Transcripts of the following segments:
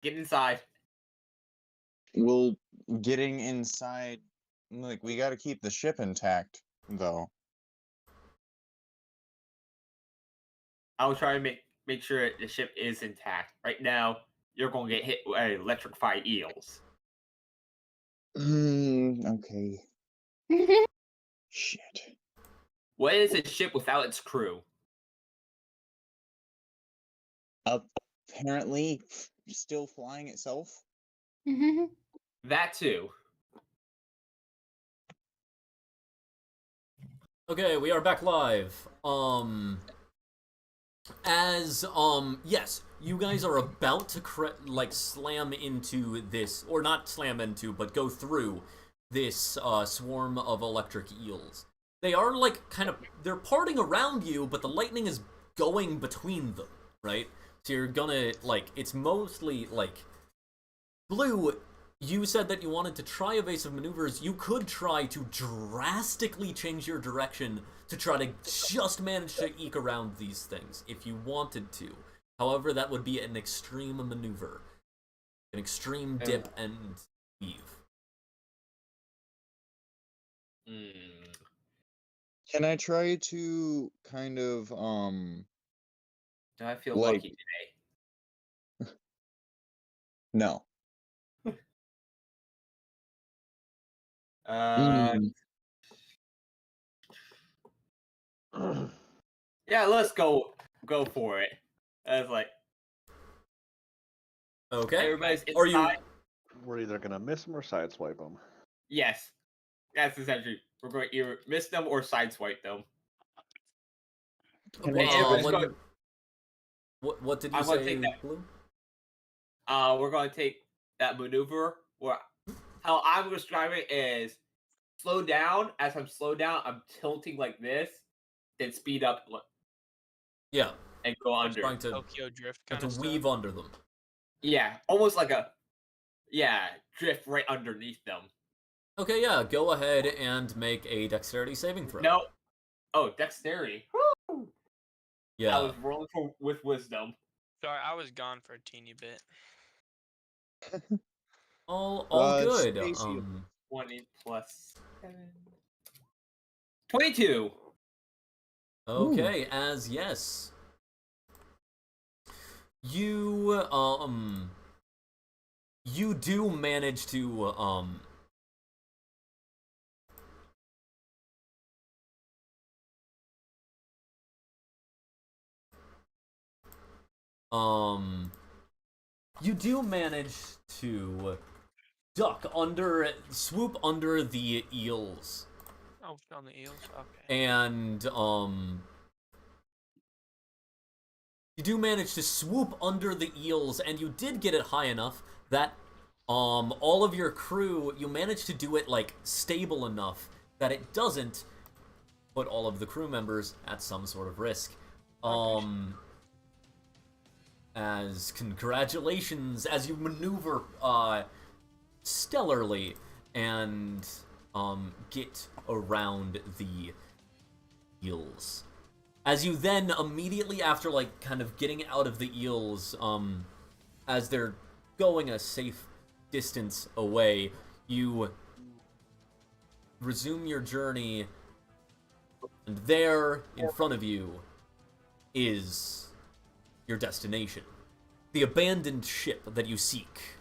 Get inside. Well, getting inside, like, we gotta keep the ship intact, though. I'll try to make sure the ship is intact. Right now, you're going to get hit with electrified eels. Okay. Shit. What is a ship without its crew? Apparently, still flying itself? That too. Okay, we are back live. Yes, you guys are about to slam into this, or not slam into, but go through this swarm of electric eels. They are they're parting around you, but the lightning is going between them, right? So you're gonna it's mostly Blue. You said that you wanted to try evasive maneuvers. You could try to drastically change your direction to try to just manage to eke around these things if you wanted to. However, that would be an extreme maneuver. An extreme dip and weave. Can I try to kind of, Do I feel lucky today? No. Yeah, let's go for it. I was like, okay. Everybody's inside. We're either gonna miss them or sideswipe them. Yes, that's essentially. We're going to either miss them or sideswipe them. What did you say, Blue? We're going to take that maneuver. How I'm describing it is slow down. As I'm slow down, I'm tilting like this, then speed up. Yeah. And go under. Trying to Tokyo drift kind to of weave stuff. under them. Yeah, almost like drift right underneath them. Okay, yeah, go ahead and make a dexterity saving throw. No. Oh, dexterity. Woo! Yeah. I was rolling with wisdom. Sorry, I was gone for a teeny bit. all good. 20 plus 7. 22. Okay, as yes. You you do manage to you do manage to swoop under the eels. Oh, on the eels? Okay. And, you do manage to swoop under the eels, and you did get it high enough that, all of your crew, you managed to do it, stable enough that it doesn't put all of the crew members at some sort of risk. As congratulations, as you maneuver, stellarly, and, get around the eels. As you then, immediately after, kind of getting out of the eels, as they're going a safe distance away, you resume your journey, and there, in front of you, is your destination. The abandoned ship that you seek,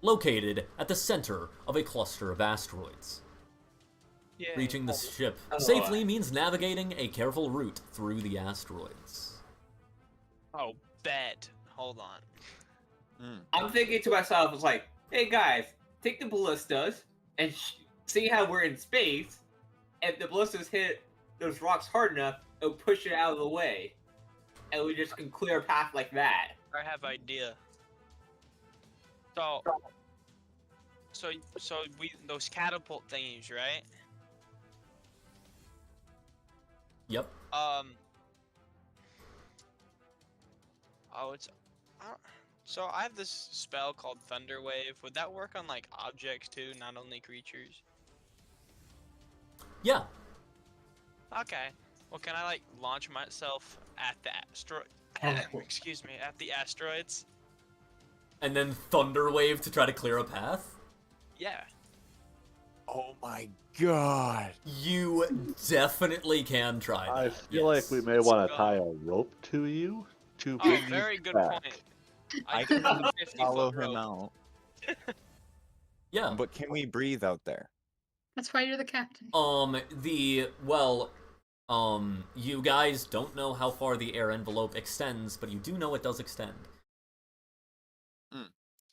located at the center of a cluster of asteroids. Yay. Reaching the ship safely means navigating a careful route through the asteroids. Oh, bet. Hold on. I'm thinking to myself, it's like, hey guys, take the ballistas and see how we're in space. If the ballistas hit those rocks hard enough, it'll push it out of the way. And we just can clear a path like that. I have idea. So we those catapult thingies, right? Yep. So I have this spell called Thunder Wave. Would that work on objects too, not only creatures? Yeah. Okay. Well, can I launch myself at the excuse me, at the asteroids? and then Thunder Wave to try to clear a path? Yeah. Oh my god. You definitely can try that. I feel like we may Let's want to go. tie a rope to you to Oh, bring you very good back. point. I could can do a 50 follow foot him rope. out. Yeah. But can we breathe out there? That's why you're the captain. You guys don't know how far the air envelope extends, but you do know it does extend.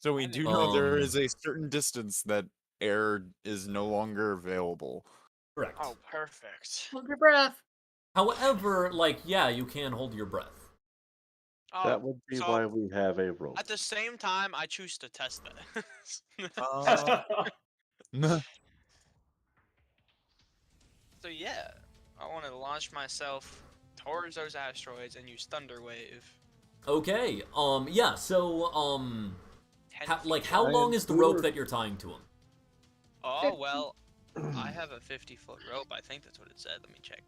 So we I do think- know there is a certain distance that air is no longer available. Correct. Oh, perfect. Hold your breath. However, you can hold your breath. Oh, That would be so why we have a rope. at the same time, I choose to test that. So yeah, I want to launch myself towards those asteroids and use Thunder Wave. Okay. So, 10 how feet. long is the we rope were- that you're tying to him? Oh well, I have a 50-foot rope. I think that's what it said. Let me check.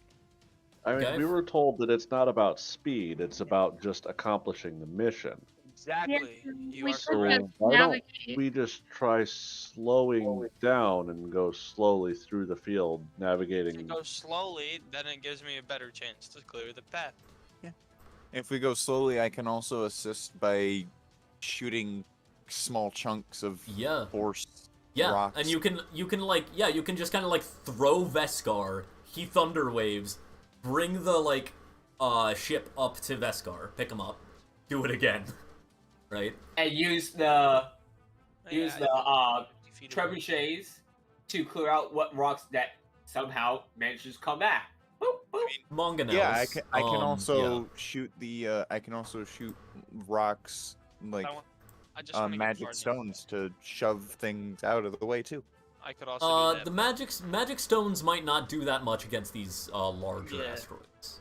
I mean, Okay. we were told that it's not about speed; it's about just accomplishing the mission. Exactly. You we are could So have correct. why don't navigate. we just try slowing down and go slowly through the field, If you navigating? go slowly, then it gives me a better chance to clear the path. If we go slowly, I can also assist by shooting small chunks of Yeah. force Yeah, rocks. and you can just kind of throw Veskar. He Thunder Waves, bring the ship up to Veskar, pick him up, do it again, right? And use the Oh, yeah, I think 50 feet away. trebuchets to clear out what rocks that somehow manages to come back. Boop, boop. Mangonels. Yeah, I can also yeah. shoot I can also shoot rocks like I just want to get magic far enough. stones to shove things out of the way too. I could also do that. The magic stones might not do that much against these larger Yeah. asteroids.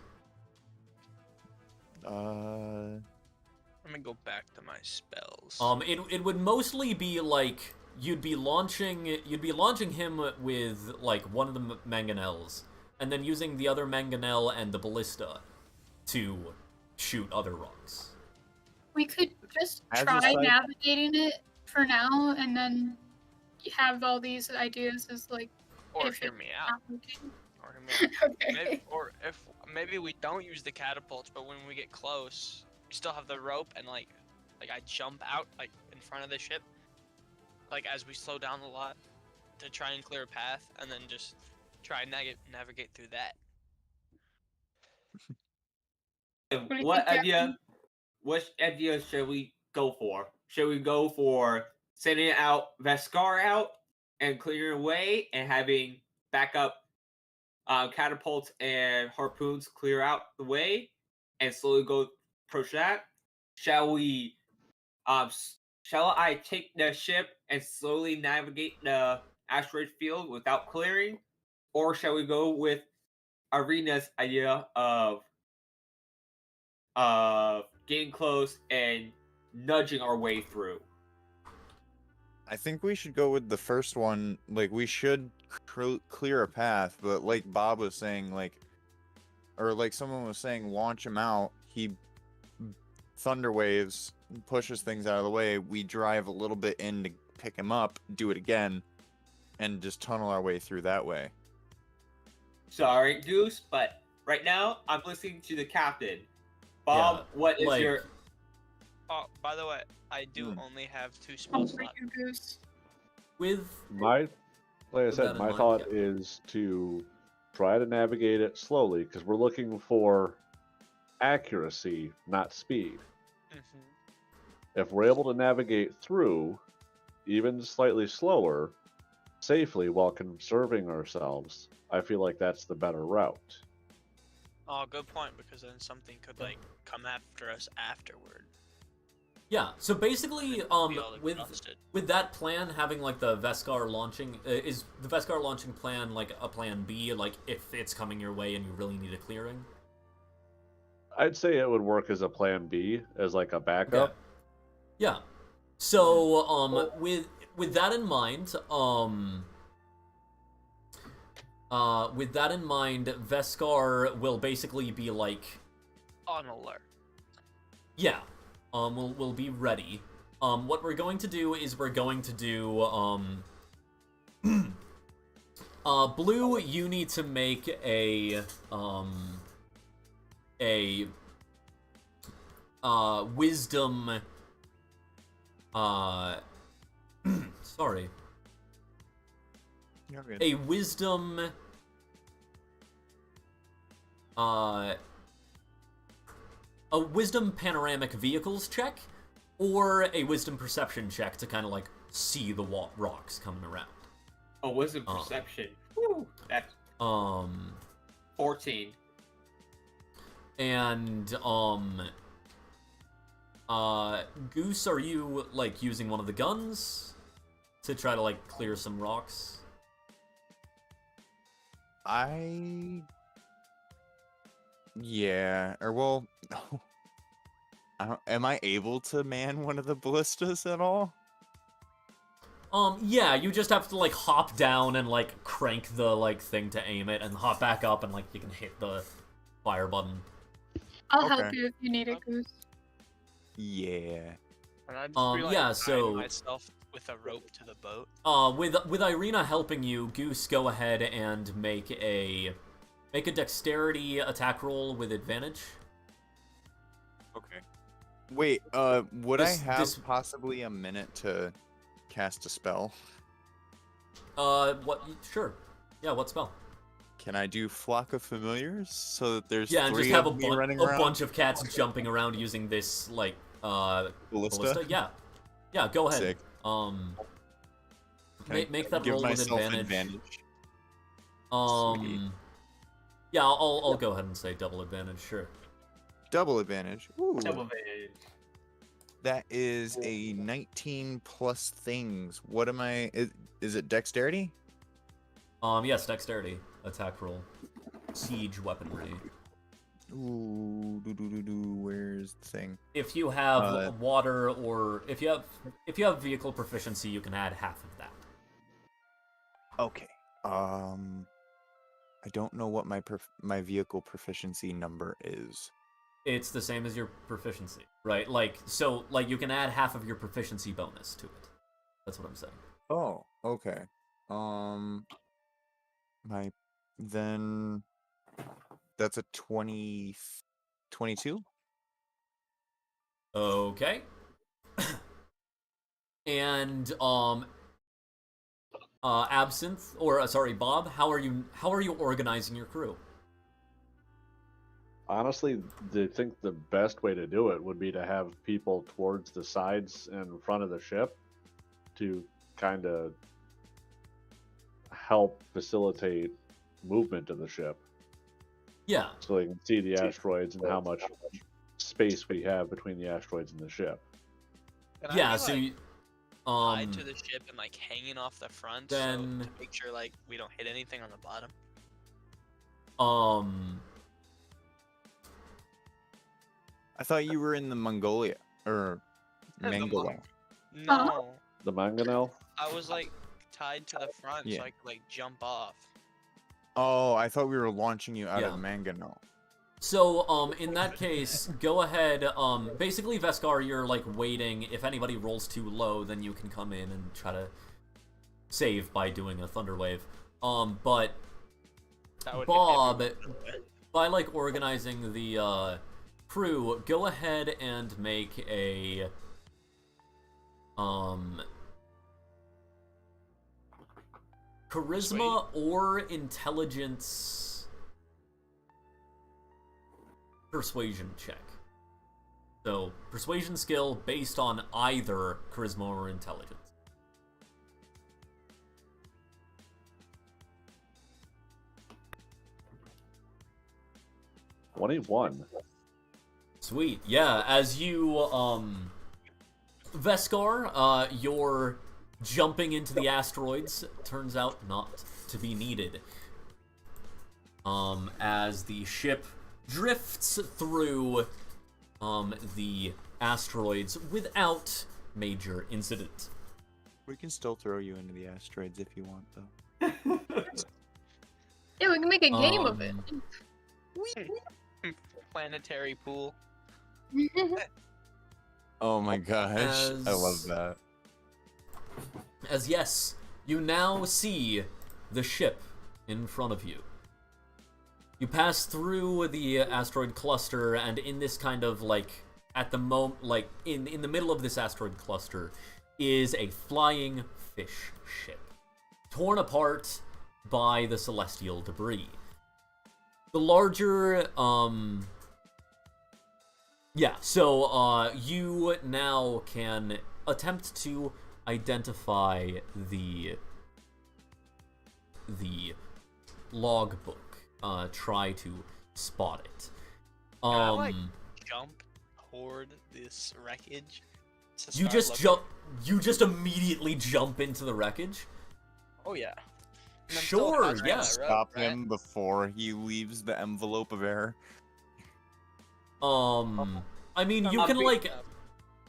Let me go back to my spells. It would mostly be you'd be launching him with one of the mangonels, and then using the other mangonel and the ballista to shoot other rocks. We could just As a try side- navigating it for now, and then have all these ideas as or if hear it- me out. not working. Or hear me out. Okay. Maybe we don't use the catapults, but when we get close, we still have the rope, and I jump out in front of the ship, as we slow down a lot to try and clear a path, and then just try and navigate through that. And do you What think, idea? Captain? What idea should we go for? Should we go for sending out Veskar out and clearing away and having backup catapults and harpoons clear out the way and slowly go approach that? Shall we? Shall I take the ship and slowly navigate the asteroid field without clearing, or shall we go with Arena's idea of getting close and nudging our way through? I think we should go with the first one. We should clear a path, but like Bob was saying, or like someone was saying, launch him out. He thunder waves, pushes things out of the way. We drive a little bit in to pick him up, do it again, and just tunnel our way through that way. Sorry, Goose, but right now I'm listening to the captain. Bob, Yeah, what is your? Oh, by the way, I do Hmm. only have 2 spell Oh, for slots. you, Goose. With Like I With that said, in my mind, thought yeah. is to try to navigate it slowly because we're looking for accuracy, not speed. Mhm. If we're able to navigate through, even slightly slower, safely while conserving ourselves, I feel like that's the better route. Oh, good point, because then something could come after us afterward. yeah, so basically, Be all with exhausted. that plan having the Veskar launching, is the Veskar launching plan a plan B? If it's coming your way and you really need a clearing. I'd say it would work as a plan B, as like a backup. Okay. Yeah. So, with that in mind, Veskar will basically be On alert. yeah, we'll be ready What we're going to do is we're going to do, Blue, you need to make a wisdom, sorry. You're good. A wisdom, a wisdom panoramic vehicles check, or a wisdom perception check to kind of like see the rocks coming around. Oh, wisdom perception. Woo, that's 14. And Goose, are you like using one of the guns to try to like clear some rocks? Yeah, or well, am I able to man one of the ballistas at all? Yeah, you just have to like hop down and like crank the like thing to aim it, and hop back up, and like you can hit the fire button. I'll help Okay. you if you need it, Goose. Yeah. And I'd just be, like, yeah, tying so myself with a rope to the boat. with Irina helping you, Goose, go ahead and make a dexterity attack roll with advantage. Okay. Wait, would I have this- possibly a minute to cast a spell? What? Sure. Yeah, what spell? Can I do Flock of Familiars so that there's Yeah, and three just have of me running a around? bunch of cats jumping around using this like ballista. Yeah, go ahead. Sick. Can I make that give roll with myself advantage. Sweet. Yeah, I'll go ahead and say double advantage. Sure. Double advantage. Ooh. Double advantage. That is a 19 plus things. What am I? Is it dexterity? Yes, dexterity attack roll. Siege weaponry. Ooh, where's the thing? If you have water, or if you have vehicle proficiency, you can add half of that. Okay. I don't know what my vehicle proficiency number is. It's the same as your proficiency, right? Like, so, like, you can add half of your proficiency bonus to it. That's what I'm saying. Oh, okay. Then that's a 22? Okay. And Absinthe, or sorry, Bob, how are you organizing your crew? Honestly, I think the best way to do it would be to have people towards the sides and front of the ship to kind of help facilitate movement of the ship. Yeah. So they can see the asteroids and how much space we have between the asteroids and the ship. Can I Yeah, be, so like, you, tied to the ship and like hanging off the front, then- so to make sure like we don't hit anything on the bottom. I thought you were in the Mongolia or The Mangala. No, The mangonel? I was like tied to the front Yeah. so I could like jump off. Oh, I thought we were launching you out Yeah. of Mangano. So, in that case, go ahead, basically, Veskar, you're, like, waiting. If anybody rolls too low, then you can come in and try to save by doing a Thunder Wave. But That would hit Bob, everyone. by, like, organizing the, crew, go ahead and make a, Charisma or Intelligence persuasion check. So, persuasion skill based on either charisma or intelligence. $21. Sweet. Yeah, as you, Veskar, your jumping into the asteroids turns out not to be needed. As the ship drifts through, the asteroids without major incident. We can still throw you into the asteroids if you want, though. Yeah, we can make a game of it. Planetary pool. Oh my gosh, I love As- that. As yes, you now see the ship in front of you. You pass through the asteroid cluster, and in this kind of like at the moment, like in the middle of this asteroid cluster, is a flying fish ship, torn apart by the celestial debris. The larger, yeah. So, you now can attempt to identify the logbook. Try to spot it. Can I, like, jump toward this wreckage? To You start just looking? jump. You just immediately jump into the wreckage. Oh yeah. And I'm still Sure, concentrating yeah. on the rope, Stop right? him before he leaves the envelope of air. I mean, you I'll can be-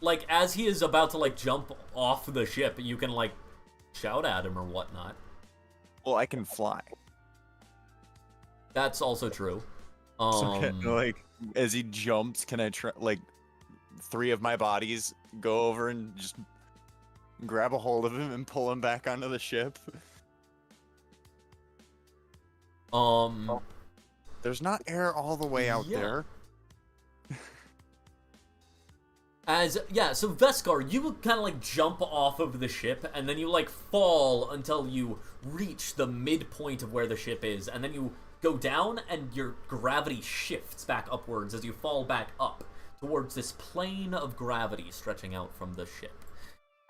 like as he is about to like jump off the ship, you can like shout at him or whatnot. Well, I can fly. That's also true. So like, as he jumps, can I try like 3 of my bodies go over and just grab a hold of him and pull him back onto the ship? There's not air all the way out Yeah. there. So Veskar, you kind of like jump off of the ship, and then you like fall until you reach the midpoint of where the ship is, and then you go down, and your gravity shifts back upwards as you fall back up towards this plane of gravity stretching out from the ship.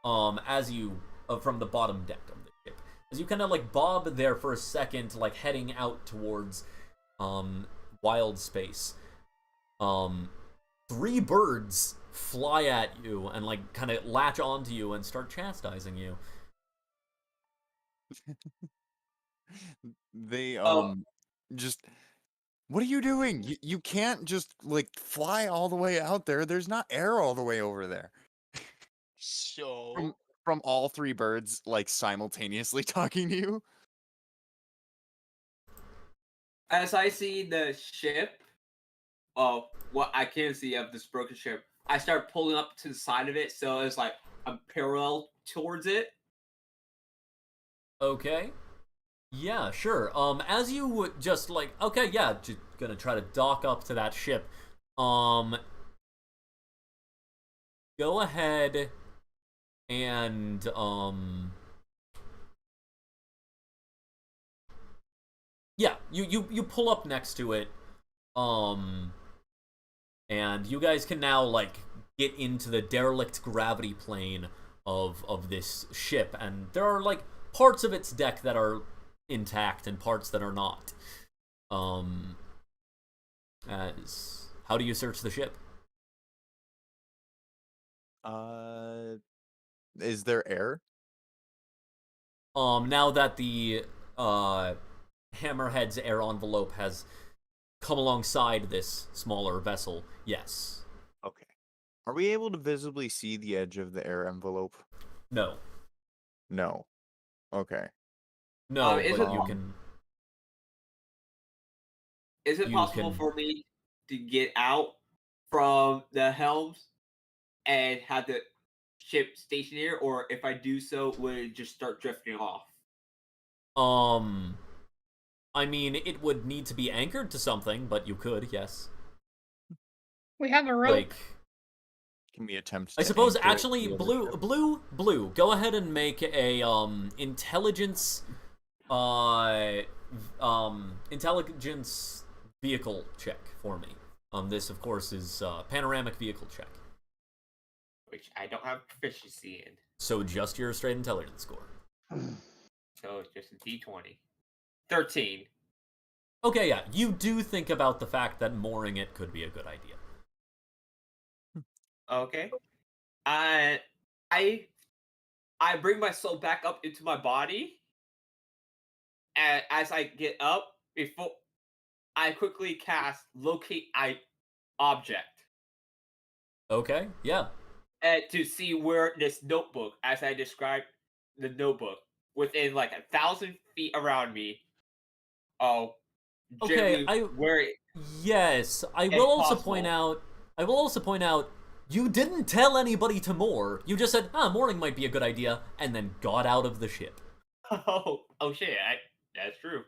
As you from the bottom deck of the ship, as you kind of like bob there for a second, like heading out towards wild space. 3 birds fly at you and like kind of latch onto you and start chastising you. They Oh. just, what are you doing? You can't just like fly all the way out there. There's not air all the way over there. So From all 3 birds like simultaneously talking to you. As I see the ship, what I can see of this broken ship, I start pulling up to the side of it, so it's like I'm parallel towards it. Okay. Yeah, sure. As you just like, okay, yeah, just gonna try to dock up to that ship. Go ahead and yeah, you pull up next to it. And you guys can now like get into the derelict gravity plane of this ship, and there are like parts of its deck that are intact and parts that are not. As how do you search the ship? Is there air? Now that the Hammerhead's air envelope has come alongside this smaller vessel, yes. Okay. Are we able to visibly see the edge of the air envelope? No. No. Okay. No, is but it- you can. Is it You possible can- for me to get out from the helms and have the ship stationed here, or if I do so, would it just start drifting off? I mean, it would need to be anchored to something, but you could, yes. We have a rope. Like, Can we attempt I to suppose anchor it actually, to the other ship? blue. Go ahead and make a intelligence, intelligence vehicle check for me. This of course is panoramic vehicle check. Which I don't have proficiency in. So just your straight intelligence score. So it's just a d20. 13. Okay, yeah, you do think about the fact that mooring it could be a good idea. Okay. I bring my soul back up into my body, and as I get up, before I quickly cast locate object, Okay, yeah. and to see where this notebook, as I described the notebook, within like 1,000 feet around me. Oh, Okay, generally where it, Yes, I If will also possible. point out. I will also point out. You didn't tell anybody to moor. You just said, mooring might be a good idea, and then got out of the ship. Oh shit! That's true.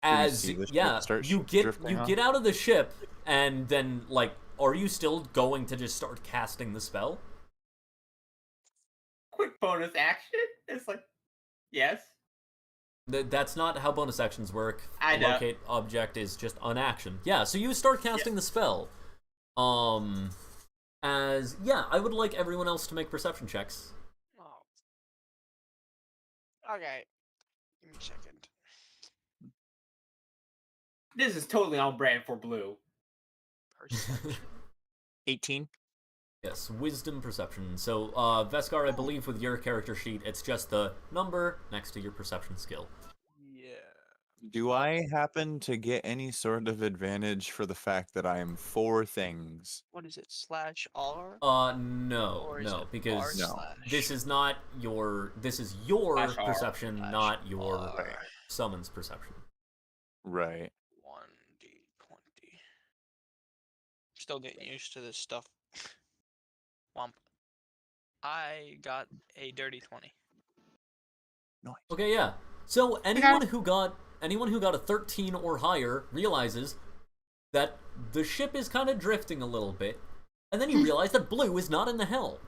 As see the ship yeah, start you get drifting off? out of the ship, and then like, are you still going to just start casting the spell? Quick bonus action. It's like, yes. That's not how bonus actions work. I A know. locate object is just an action. Yeah, so you start casting the spell. I would like everyone else to make perception checks. Oh. Okay. Give me a second. This is totally on brand for Blue. Perception. 18. Yes, wisdom perception. So, Veskar, I believe with your character sheet, it's just the number next to your perception skill. Yeah. Do I happen to get any sort of advantage for the fact that I am 4 things? What is it? /R? No, Or is no, it because No. this is not your. This is your Slash R. perception, not your R. summon's perception. Right. 1d20. Still getting used to this stuff. Womp. I got a dirty 20. Nice. Okay, yeah. So anyone who got a 13 or higher realizes that the ship is kind of drifting a little bit, and then you realize that Blue is not in the helm.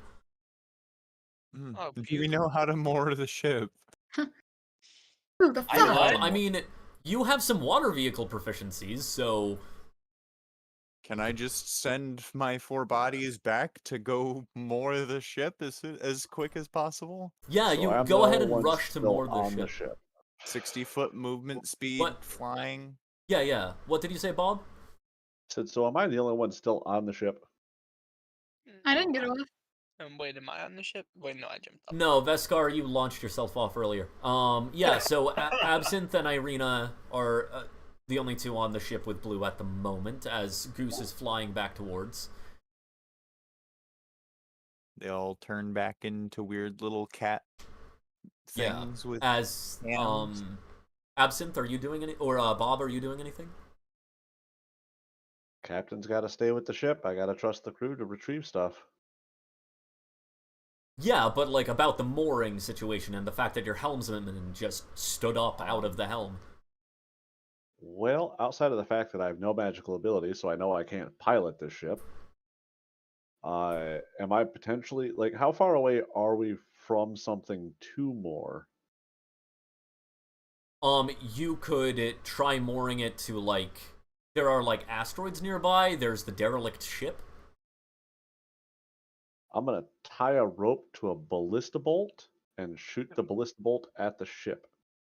Oh, Do we beautiful. know how to moor the ship? Who the I fuck? know. I mean, you have some water vehicle proficiencies, so Can I just send my 4 bodies back to go moor the ship as quick as possible? yeah, So you I'm go the ahead only and one rush to still moor on the the ship. ship. 60-foot movement speed, What? flying. Yeah. What did you say, Bob? So am I the only one still on the ship? I didn't get off. Wait, am I on the ship? Wait, no, I jumped up. No, Veskar, you launched yourself off earlier. Yeah, so Absinthe and Irina are the only 2 on the ship with Blue at the moment, as Goose is flying back towards. They all turn back into weird little cat Yeah, things with as hands. Absinthe, are you doing any, or Bob, are you doing anything? Captain's got to stay with the ship. I got to trust the crew to retrieve stuff. Yeah, but like about the mooring situation and the fact that your helmsman just stood up out of the helm. Well, outside of the fact that I have no magical ability, so I know I can't pilot this ship. Am I potentially like how far away are we from something to moor? You could try mooring it to like, there are like asteroids nearby. There's the derelict ship. I'm gonna tie a rope to a ballista bolt and shoot the ballista bolt at the ship.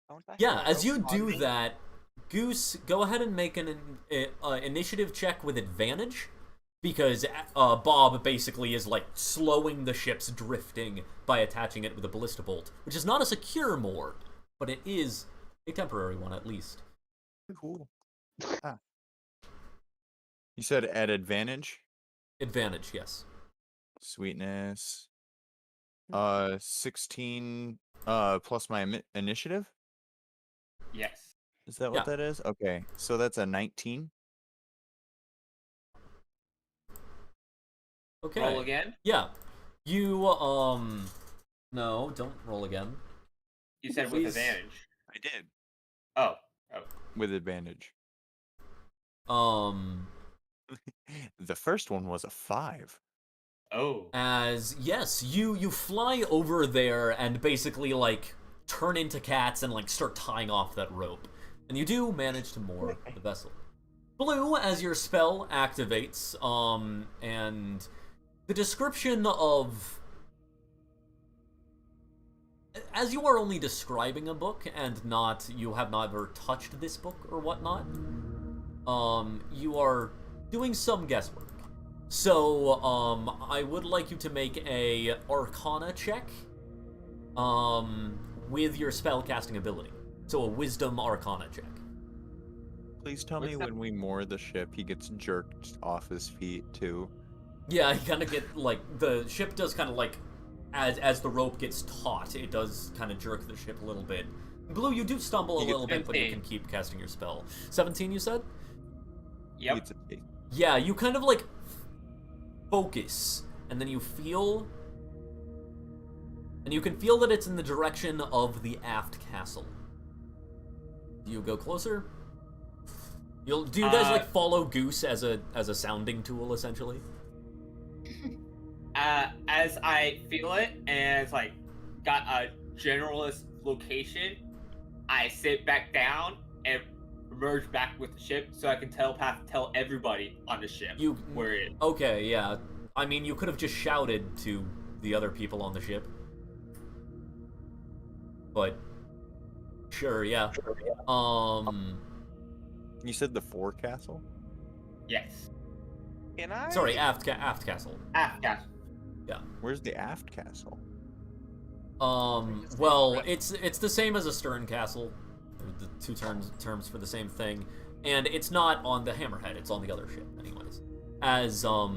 Don't I Yeah, have as you rope on do me? that, Goose, go ahead and make an initiative check with advantage, because Bob basically is like slowing the ship's drifting by attaching it with a ballista bolt, which is not a secure moor, but it is a temporary one at least. Cool. Ah. You said at advantage? Advantage, yes. Sweetness. 16 plus my initiative? Yes. Is that what Yeah. that is? Okay. So that's a 19. Okay. Roll again. Yeah. You no, don't roll again. You said Please. with advantage. I did. Oh. With advantage. Um The first one was a 5. Oh. As yes, you fly over there and basically like turn into cats and like start tying off that rope, and you do manage to moor the vessel. Blue, as your spell activates, and the description of, as you are only describing a book and not, you have never touched this book or whatnot, you are doing some guesswork. So, I would like you to make a Arcana check, with your spellcasting ability. So a Wisdom Arcana check. Please tell me when we moor the ship, he gets jerked off his feet too. Yeah, you kind of get, like, the ship does kind of, like, as the rope gets taut, it does kind of jerk the ship a little bit. Blue, you do stumble a You get little bit, but you 17. can keep casting your spell. 17, you said? Yep. It's a Yeah, you kind of like focus, and then you feel, and you can feel that it's in the direction of the aft castle. Do you go closer? Do you guys like follow Goose as a sounding tool, essentially? As I feel it, and it's like got a generalist location, I sit back down and merge back with the ship so I can tell everybody on the ship where it is. Okay, yeah. I mean, you could have just shouted to the other people on the ship. But sure, yeah. You said the forecastle? Yes. Can I? Sorry, aft castle. Aft castle. Yeah. Where's the aft castle? Well, it's the same as a stern castle. The two terms for the same thing, and it's not on the Hammerhead. It's on the other ship, anyways. As I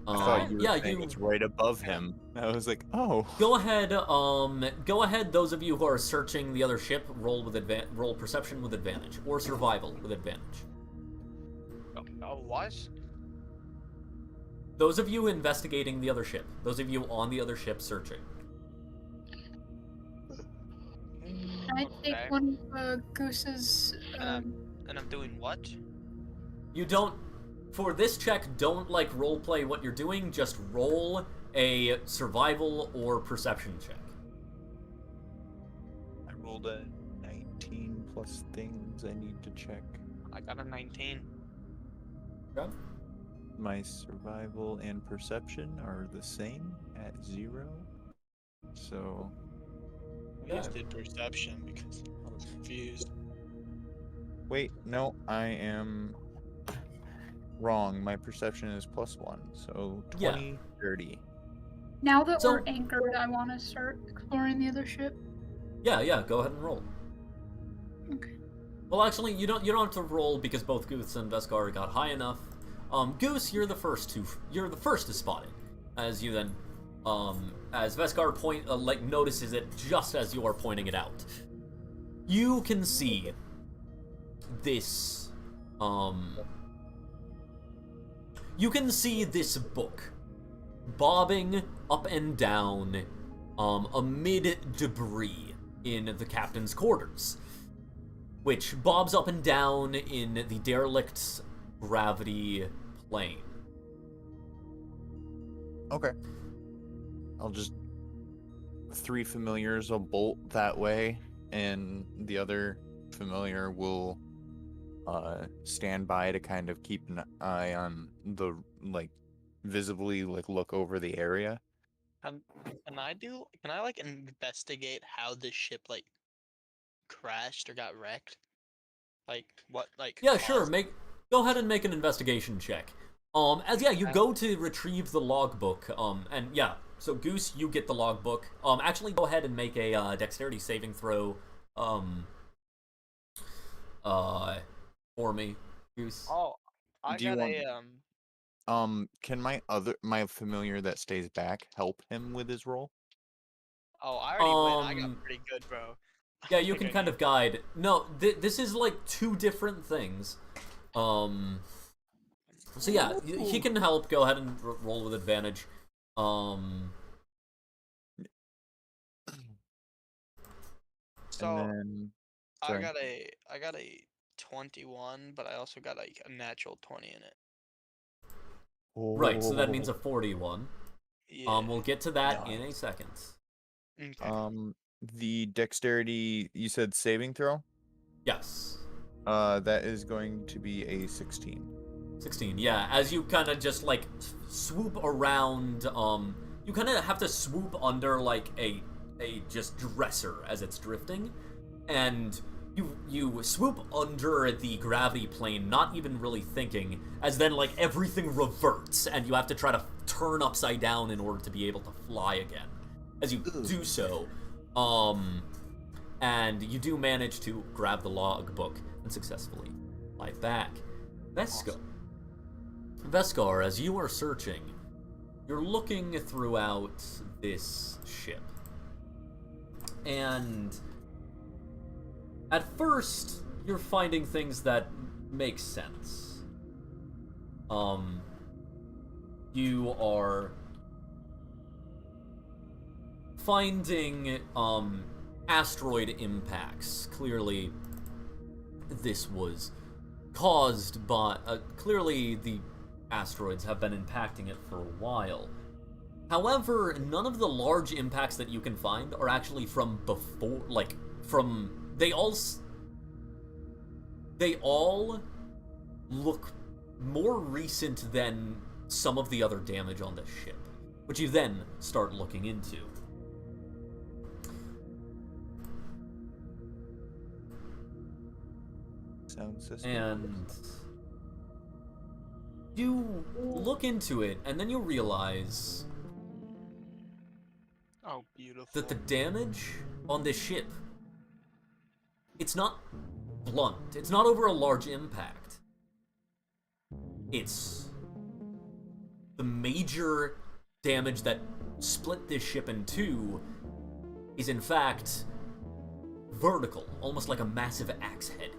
thought you were saying it's right above him. I was like, oh. Go ahead. Those of you who are searching the other ship, roll perception with advantage or survival with advantage. Oh, what? Those of you investigating the other ship. Those of you on the other ship searching. Can I take one of Goose's? And I'm doing what? You don't. For this check, don't like roleplay what you're doing. Just roll a survival or perception check. I rolled a 19 plus things I need to check. I got a 19. Okay. My survival and perception are the same at 0. So I just did perception because I was confused. wait, no, I am wrong. My perception is +1, so 20, 30. Now that we're anchored, I want to start exploring the other ship. Yeah. Go ahead and roll. Okay. Well, actually, you don't have to roll because both Goose and Veskar got high enough. Goose, you're the first to spot it. As you then, as Veskar notices it just as you are pointing it out. You can see this, you can see this book bobbing up and down, amid debris in the captain's quarters, which bobs up and down in the derelict's gravity plane. Okay. I'll just 3 familiars will bolt that way, and the other familiar will stand by to kind of keep an eye on the visibly look over the area. Can I like investigate how this ship crashed or got wrecked? Yeah, sure. Go ahead and make an investigation check. You go to retrieve the logbook. So Goose, you get the logbook. Actually, go ahead and make a dexterity saving throw. For me, Goose. Oh, I Do you got want- Can my familiar that stays back help him with his roll? Oh, I already went. I got pretty good, bro. Yeah, you can kind of guide. No, this is two different things. So yeah, he can help. Go ahead and roll with advantage. So then, I got a 21, but I also got a natural 20 in it. Right, so that means a 41. Yeah. We'll get to that in a second. Okay. The dexterity, you said saving throw? Yes. That is going to be a 16. 16, yeah. As you kind of just swoop around, you kind of have to swoop under a just dresser as it's drifting, and you swoop under the gravity plane, not even really thinking, as then everything reverts, and you have to try to turn upside down in order to be able to fly again. As you do so, and you do manage to grab the logbook and successfully fly back. Veskar, as you are searching, you're looking throughout this ship. And at first, you're finding things that makes sense. You are finding asteroid impacts. Clearly, this was caused by clearly the asteroids have been impacting it for a while. However, none of the large impacts that you can find are actually from before, like they all look more recent than some of the other damage on the ship, which you then start looking into. Sounds suspicious. And you look into it, and then you realize Oh, beautiful. that the damage on this ship, it's not blunt. It's not over a large impact. It's the major damage that split this ship in two is in fact vertical, almost like a massive axe head.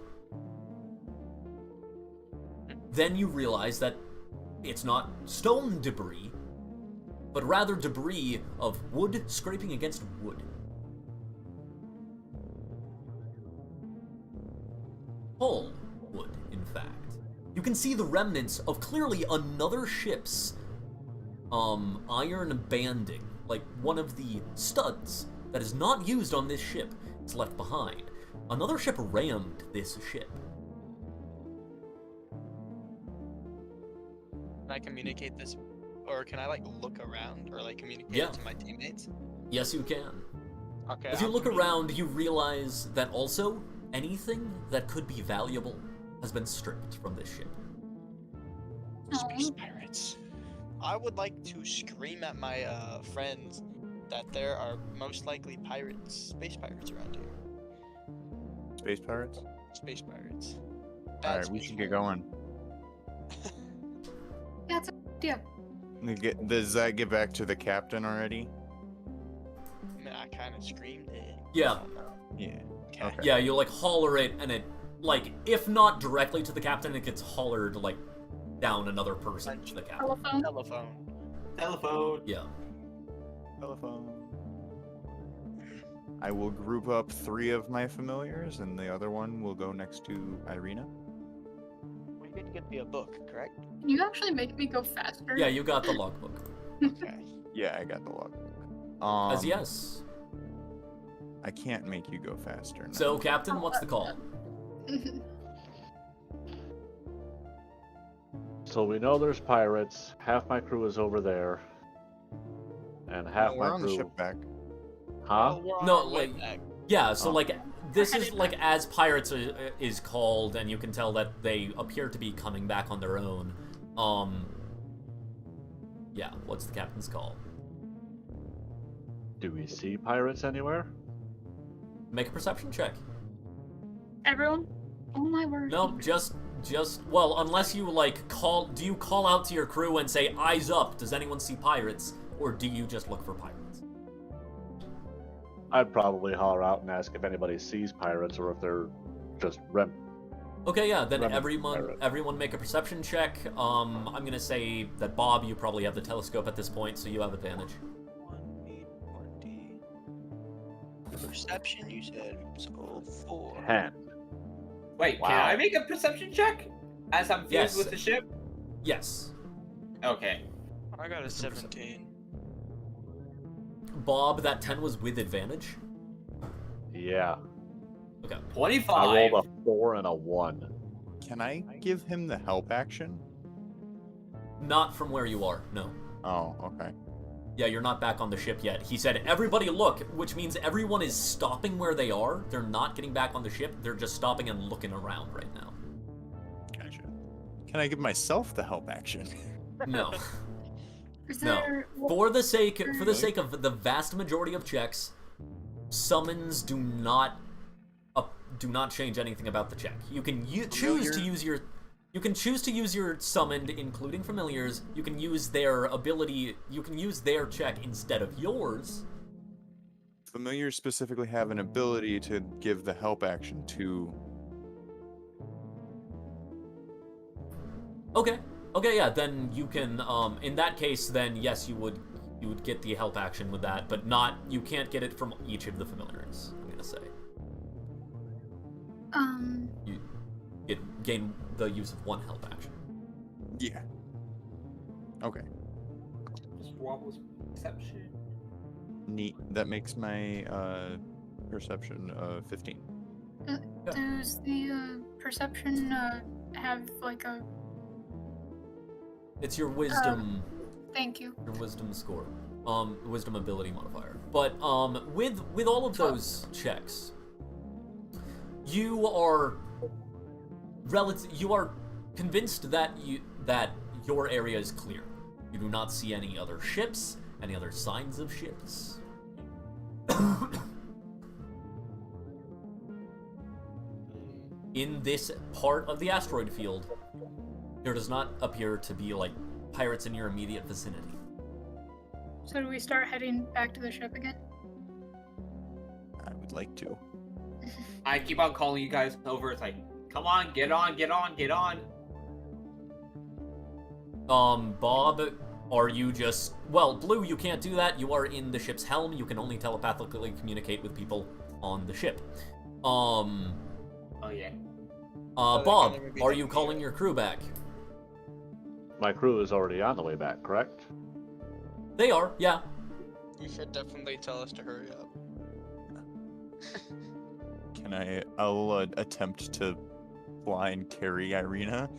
Then you realize that it's not stone debris, but rather debris of wood scraping against wood. Whole wood, in fact. You can see the remnants of clearly another ship's iron banding, like one of the studs that is not used on this ship is left behind. Another ship rammed this ship. Can I communicate this, or can I like look around or like communicate Yeah. it to my teammates? Yes, you can. Okay. As you I'll look communicate- around, you realize that also anything that could be valuable has been stripped from this ship. Space pirates. I would like to scream at my friends that there are most likely pirates, space pirates around here. Space pirates? Space pirates. Alright, we should get going. Yeah, it's a idea. Does that get back to the captain already? I mean, I kind of screamed it. Yeah. I don't know. Yeah. Okay. Okay. Yeah, you like holler it, and it, like, if not directly to the captain, it gets hollered, like, down another person to the captain. Telephone. Telephone. Telephone. Yeah. Telephone. I will group up 3 of my familiars, and the other one will go next to Irina. We did get me a book, correct? Can you actually make me go faster? Yeah, you got the logbook. Okay. Yeah, I got the log. As yes. I can't make you go faster. No. So, Captain, what's the call? So we know there's pirates. Half my crew is over there, and half we're my on crew. the ship back. Huh? Oh, we're on No, our way like- back. Yeah, so, Oh. like, this We're is, headed like, back. as pirates is called, and you can tell that they appear to be coming back on their own. Yeah, what's the captain's call? Do we see pirates anywhere? Make a perception check. Everyone? Oh my word. No, just, well, unless you, like, do you call out to your crew and say, eyes up, does anyone see pirates? Or do you just look for pirates? I'd probably holler out and ask if anybody sees pirates or if they're just Okay, yeah, then Remnant everyone pirate. make a perception check. I'm gonna say that Bob, you probably have the telescope at this point, so you have advantage. 1d20. Perception, you said. So 4. 10. Wait, can Wow. I make a perception check as I'm fused Yes. with the ship? Yes. Okay. I got a 17. Bob, that 10 was with advantage? Yeah. Okay. 25. I rolled a 4 and a 1. Can I give him the help action? Not from where you are, no. Oh, okay. Yeah, you're not back on the ship yet. He said, everybody look, which means everyone is stopping where they are. They're not getting back on the ship. They're just stopping and looking around right now. Gotcha. Can I give myself the help action? No. Is No. there... For the sake of the vast majority of checks, summons do not change anything about the check. You can choose to use your summoned, including familiars. You can use their ability. You can use their check instead of yours. Familiars specifically have an ability to give the help action to Okay. Okay, yeah, then you can, in that case, then yes, you would get the help action with that, but you can't get it from each of the familiars, I'm gonna say. You gain the use of one help action. Yeah. Okay. Just Wobble's perception. Neat. That makes my perception 15. Does the perception have like a? It's your wisdom. Thank you. Your wisdom score. Wisdom ability modifier. But with all of those checks, you are convinced that your area is clear. You do not see any other ships, any other signs of ships. In this part of the asteroid field, there does not appear to be like pirates in your immediate vicinity. So do we start heading back to the ship again? I would like to. I keep on calling you guys over. It's like, come on, get on, get on, get on. Bob, are you just... Well, Blue, you can't do that. You are in the ship's helm. You can only telepathically communicate with people on the ship. Oh, yeah. Bob, are you calling your crew back? My crew is already on the way back, correct? They are, yeah. You should definitely tell us to hurry up. I'll attempt to fly and carry Irina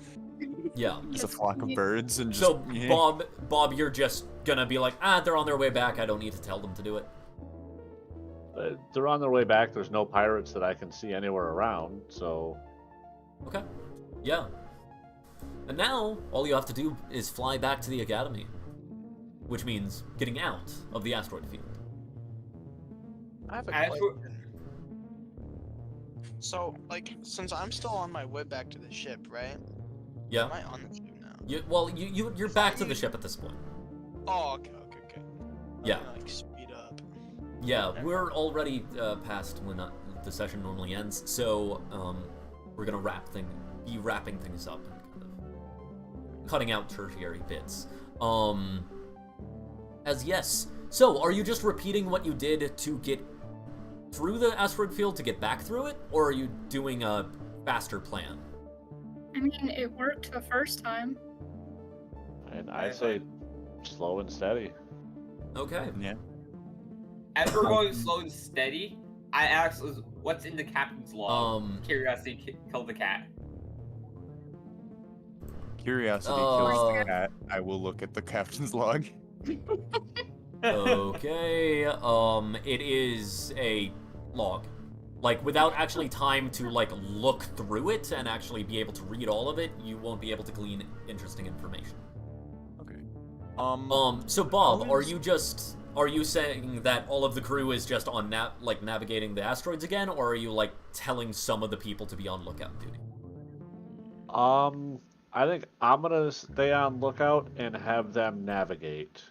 Yeah. as a flock of birds and just... So, Bob, you're just gonna be like, they're on their way back. I don't need to tell them to do it. They're on their way back. There's no pirates that I can see anywhere around, so... Okay. Yeah. And now, all you have to do is fly back to the Academy. Which means getting out of the asteroid field. I have a As we're- question. So, like, since I'm still on my way back to the ship, right? Yeah. Am I on the ship now? You're back to the ship at this point. Oh, okay. Yeah. I'm gonna, like, speed up. Yeah, we're already past when the session normally ends, so we're gonna be wrapping things up and kind of cutting out tertiary bits. So are you just repeating what you did to get through the asteroid field to get back through it, or are you doing a faster plan? I mean, it worked the first time. And I say slow and steady. Okay. Yeah. As we're going slow and steady, I asked, what's in the captain's log? Curiosity killed the cat. Curiosity kills the cat. I will look at the captain's log. Okay. It is a log. Like, without actually time to, like, look through it and actually be able to read all of it, you won't be able to glean interesting information. Okay. So Bob, are you saying that all of the crew is just on navigating the asteroids again, or are you, like, telling some of the people to be on lookout duty? I think I'm gonna stay on lookout and have them navigate.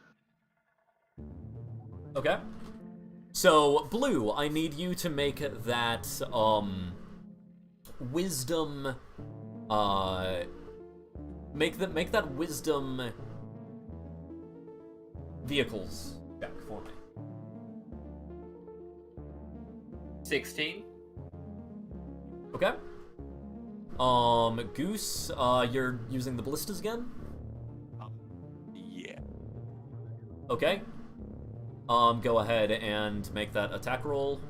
Okay. So, Blue, I need you to make that, wisdom, make that wisdom vehicles check for me. 16. Okay. Goose, you're using the ballistas again? Yeah. Okay. Go ahead and make that attack roll,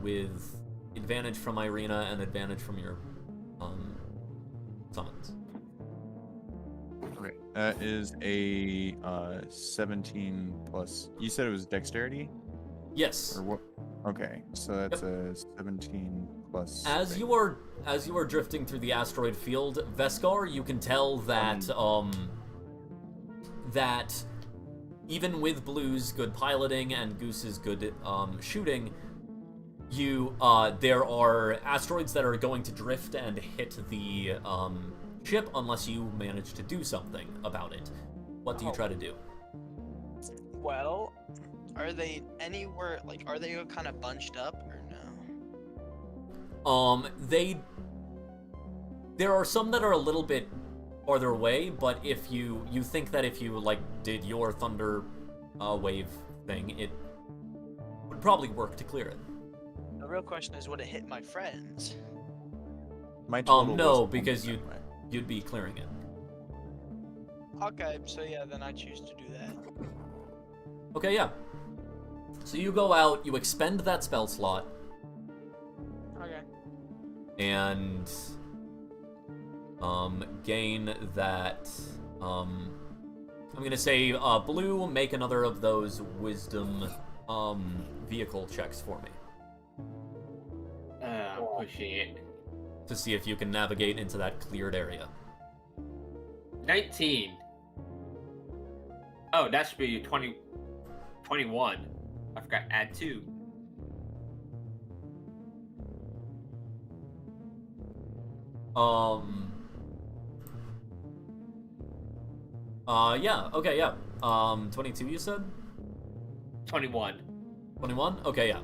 with advantage from Irina and advantage from your, summons. Okay. That is a 17 plus. You said it was dexterity? Yes. Or what? Okay, so that's a 17 plus. As you are drifting through the asteroid field, Veskar, you can tell that that even with Blue's good piloting and Goose's good shooting, there are asteroids that are going to drift and hit the ship unless you manage to do something about it. What do you try to do? Well, are they anywhere, like, are they kind of bunched up or no? There are some that are a little bit farther away, but if you think that if you like did your thunder wave thing, it would probably work to clear it. The real question is, would it hit my friends? My total No, was because 1%, right? you'd be clearing it. Okay, so yeah, then I choose to do that. Okay, yeah. So you go out, you expend that spell slot, Okay. and gain that. I'm gonna say, Blue, make another of those wisdom vehicle checks for me I'm pushing it. to see if you can navigate into that cleared area. 19. Oh, that should be 20, 21. I forgot to add 2. Yeah, okay, yeah. 22 you said? 21. 21? Okay, yeah.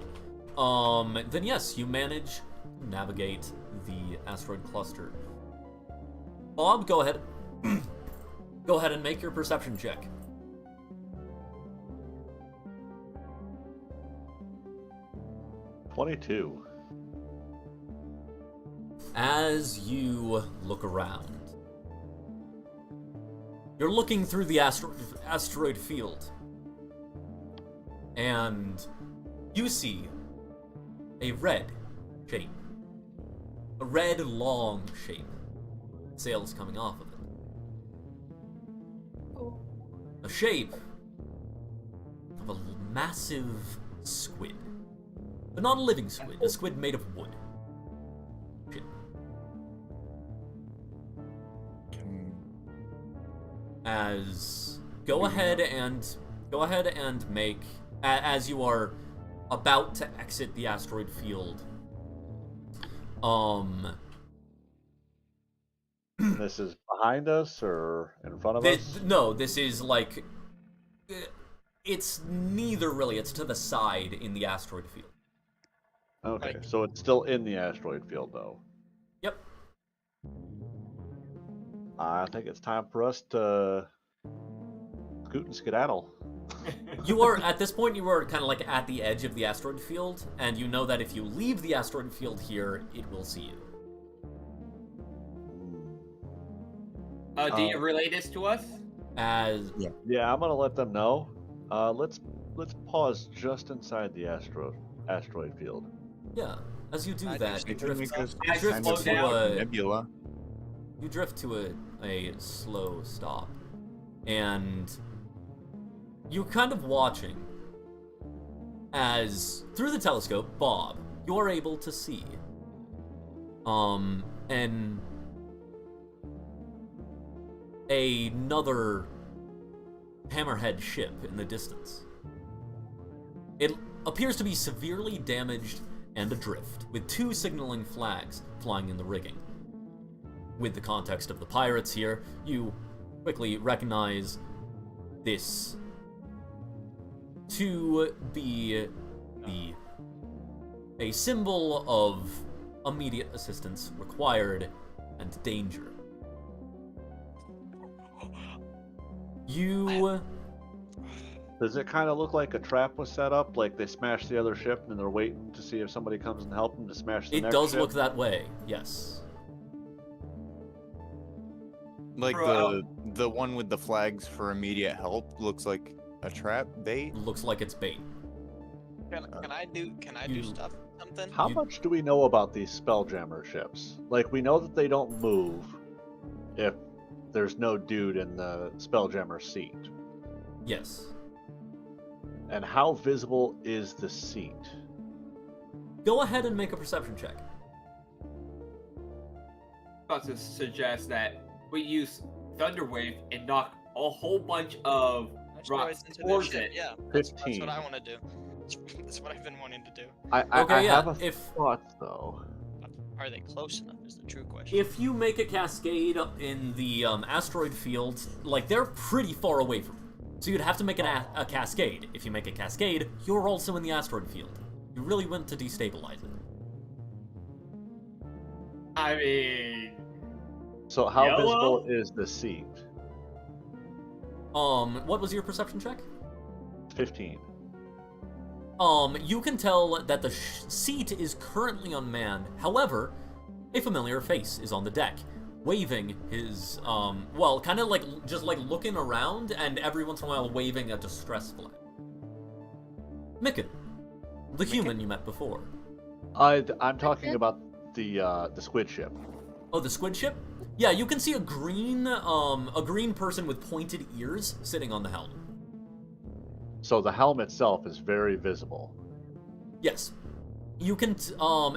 Then yes, you manage to navigate the asteroid cluster. Bob, go ahead. Go ahead and make your perception check. $22. As you look around, you're looking through the asteroid field, and you see a red shape. A red, long shape. Sails coming off of it. A shape of a massive squid. But not a living squid, a squid made of wood. Shit. Go ahead and make, as you are about to exit the asteroid field, This is behind us or in front of us? no, this is like, it's neither really, it's to the side in the asteroid field. Okay, Like- so it's still in the asteroid field, though. Yep. I think it's time for us to scoot and skedaddle. You are, at this point, you are kind of like at the edge of the asteroid field, and you know that if you leave the asteroid field here, it will see you. Do you relay this to us? As Yeah, I'm gonna let them know. Let's pause just inside the asteroid field. yeah, as you do I that, just you drift drift, Because I it's drift kind slow of down. like a nebula. you drift to a slow stop, and you're kind of watching as, through the telescope, Bob, you're able to see, another hammerhead ship in the distance. It appears to be severely damaged and adrift, with 2 signaling flags flying in the rigging. With the context of the pirates here, you quickly recognize this to be a symbol of immediate assistance required and danger. You... Does it kind of look like a trap was set up? Like they smashed the other ship and they're waiting to see if somebody comes and help them to smash the It next does ship? look that way, yes. Like Bro, the one with the flags for immediate help looks like a trap bait. Looks like it's bait. Can I do You- stuff? Something? How You- much do we know about these Spelljammer ships? Like, we know that they don't move if there's no dude in the Spelljammer seat. Yes. And how visible is the seat? Go ahead and make a perception check. About to suggest that we use Thunderwave and knock a whole bunch of rocks Asteroids into the towards ship, it. Yeah, that's 15. what I want to do. That's what I've been wanting to do. Okay, yeah, have a if- thought, though. Are they close enough? Is the true question. If you make a cascade in the asteroid field, like, they're pretty far away from you. So you'd have to make a cascade. If you make a cascade, you're also in the asteroid field. You really want to destabilize it. I mean, So how Yellow? visible is the seat? What was your perception check? 15. You can tell that the seat is currently unmanned. However, a familiar face is on the deck, waving his, well, kind of like, just like looking around, and every once in a while waving a distress flag. Micken, the human you met before. I'm talking about the squid ship. Oh, the squid ship? Yeah, you can see a green person with pointed ears sitting on the helm. So the helm itself is very visible. Yes. You can,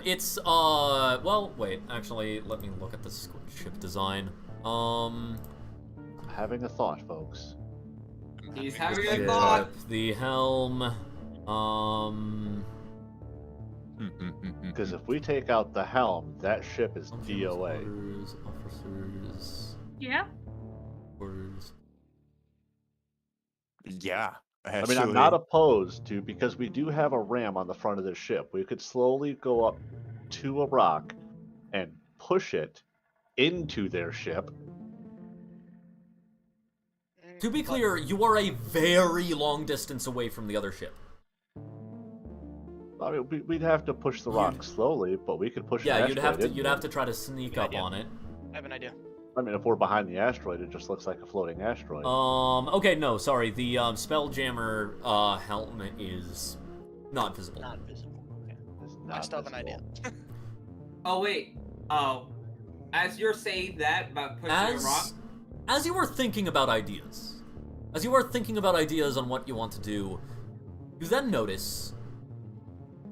it's, well, wait, actually, let me look at the squid ship design. Having a thought, folks. He's having a Ship, thought. the helm, Because if we take out the helm, that ship is DOA. Officers, Yeah. orders. Yeah. I mean, I'm not opposed to, because we do have a ram on the front of the ship. We could slowly go up to a rock and push it into their ship. To be clear, you are a very long distance away from the other ship. I mean, we'd have to push the rock slowly, but we could push. Yeah, an you'd asteroid have to into it. try to sneak up on it. I have an idea. I mean, if we're behind the asteroid, it just looks like a floating asteroid. Okay, no, sorry. The Spelljammer helm is not visible. Not visible. Okay. It's I not still have an idea. visible. Oh wait. Oh, as you're saying that about pushing a rock, As you are thinking about ideas, on what you want to do, you then notice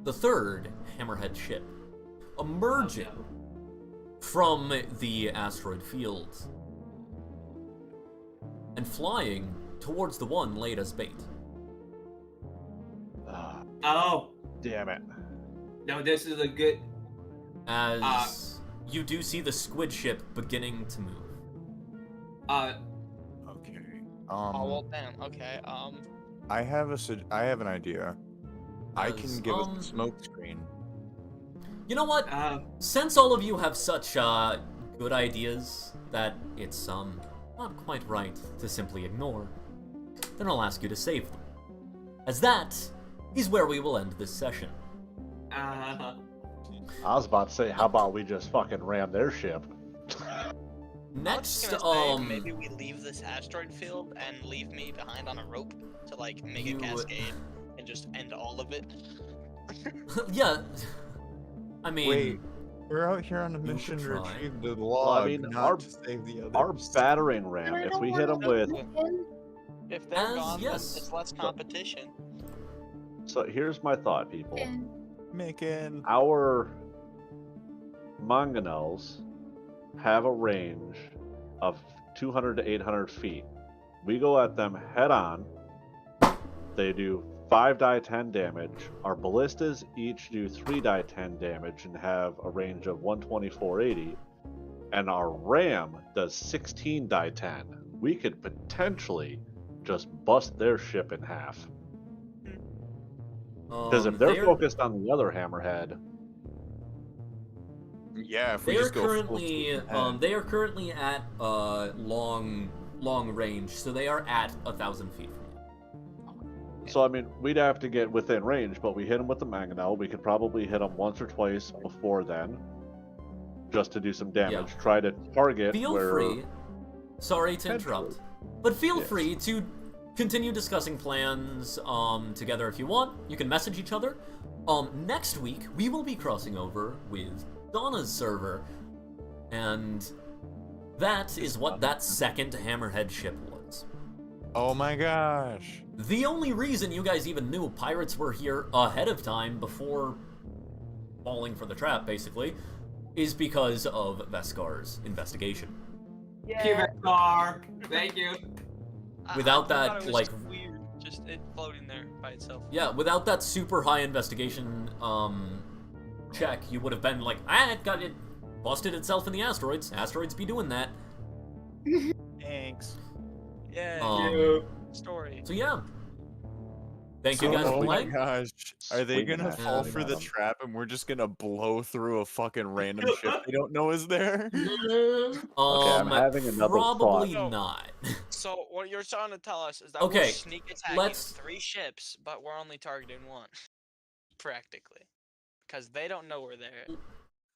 the third Hammerhead ship emerging from the asteroid field and flying towards the one laid as bait. oh Damn it. no, this is a good. As you do see the squid ship beginning to move. Okay. Oh well, damn. Okay. I have an idea. I As, can give us a smoke screen. You know what? Since all of you have such good ideas that it's not quite right to simply ignore, then I'll ask you to save them. As that is where we will end this session. I was about to say, how about we just fucking ram their ship? I was just Next, gonna say, maybe we leave this asteroid field and leave me behind on a rope to like make a cascade and just end all of it. yeah, I mean, Wait, we're out here on a you mission could to try. retrieve the Well, log, I mean, not to save the others. Our battering ram, if we hit them with... If they're As- gone, yes. then it's less competition. So here's my thought, people. Making. Our mangonels have a range of 200 to 800 feet. We go at them head on. They do 5 die 10 damage. Our ballistas each do 3 die 10 damage and have a range of 120, 480. And our ram does 16 die 10. We could potentially just bust their ship in half. Because if they're focused on the other hammerhead, Yeah, if we they are just go full currently steam ahead. they are currently at long range, so they are at 1,000 feet from you. so I mean, we'd have to get within range, but we hit them with the mangonel. We could probably hit them once or twice before then, just to do some damage. Yeah. Try to target Feel where... free. Sorry to Potentially. interrupt, but feel Yes. free to continue discussing plans together if you want. You can message each other. Next week we will be crossing over with Donna's server, and that is what that second Hammerhead ship was. Oh my gosh. The only reason you guys even knew pirates were here ahead of time before falling for the trap, basically, is because of Veskar's investigation. Car. Thank you. Without I that, thought it was like- just weird, just it floating there by itself. Yeah, without that super high investigation check, you would have been like, it got it busted itself in the asteroids. Asteroids be doing that. Thanks. Yeah. Um, Story. So yeah, Thank you guys Oh for my playing. gosh. Are they Swing gonna that fall shit for at the 'em. trap and we're just gonna blow through a fucking random ship they don't know is there? Okay, I'm having another Probably thought. not. So what you're trying to tell us is that we're Okay, sneak attacking let's- 3 ships, but we're only targeting 1, practically, because they don't know we're there.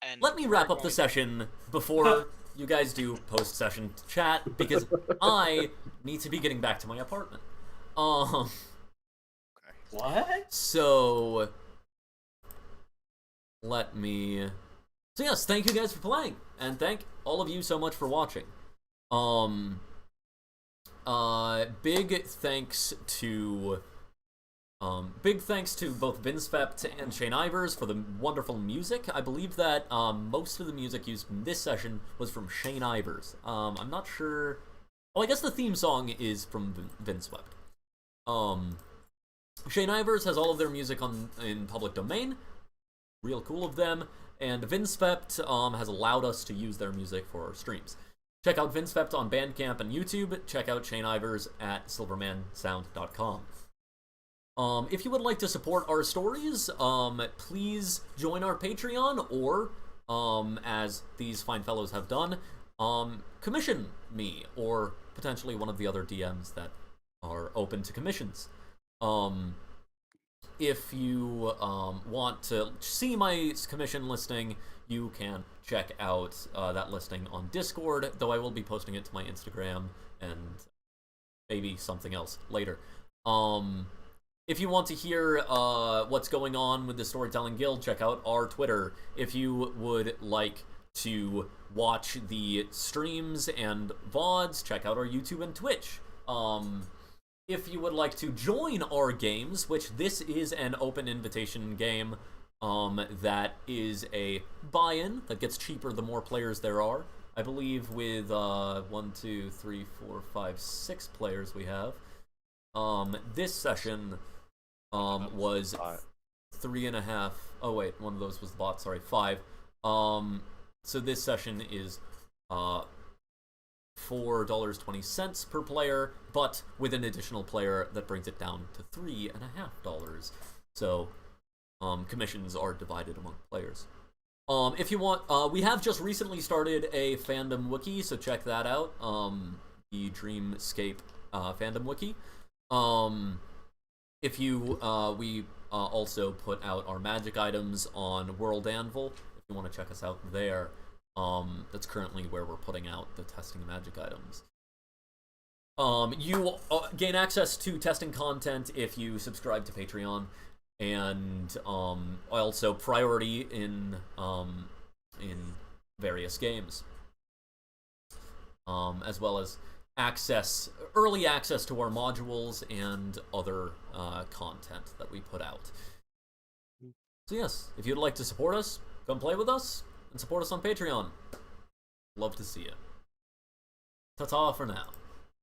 And Let me we're wrap up the going- session before you guys do post-session chat, because I need to be getting back to my apartment. What? So let me. So yes, thank you guys for playing, and thank all of you so much for watching. Big thanks to both Vinspept and Shane Ivers for the wonderful music. I believe that most of the music used in this session was from Shane Ivers. I'm not sure. Oh, I guess the theme song is from Vinspept. Shane Ivers has all of their music in public domain. Real cool of them. And Vinspept has allowed us to use their music for our streams. Check out Vinspept on Bandcamp and YouTube. Check out Shane Ivers at silvermansound.com. If you would like to support our stories, please join our Patreon, or, as these fine fellows have done, commission me, or potentially one of the other DMs that are open to commissions. If you want to see my commission listing, you can check out that listing on Discord, though I will be posting it to my Instagram and maybe something else later. If you want to hear what's going on with the Storytelling Guild, check out our Twitter. If you would like to watch the streams and VODs, check out our YouTube and Twitch. If you would like to join our games, which this is an open invitation game that is a buy-in that gets cheaper the more players there are. I believe with 1, 2, 3, 4, 5, 6 players we have. This session was 3.5. Oh wait, one of those was the bot. Sorry, 5. So this session is $4.20 per player, but with an additional player that brings it down to $3.50. So commissions are divided among players. If you want, we have just recently started a fandom wiki, so check that out. The Dreamscape fandom wiki. If you, we also put out our magic items on World Anvil. If you want to check us out there, that's currently where we're putting out the testing magic items. You gain access to testing content if you subscribe to Patreon, and also priority in various games, as well as early access to our modules and other content that we put out. So yes, if you'd like to support us, come play with us and support us on Patreon. Love to see you. Ta-ta for now.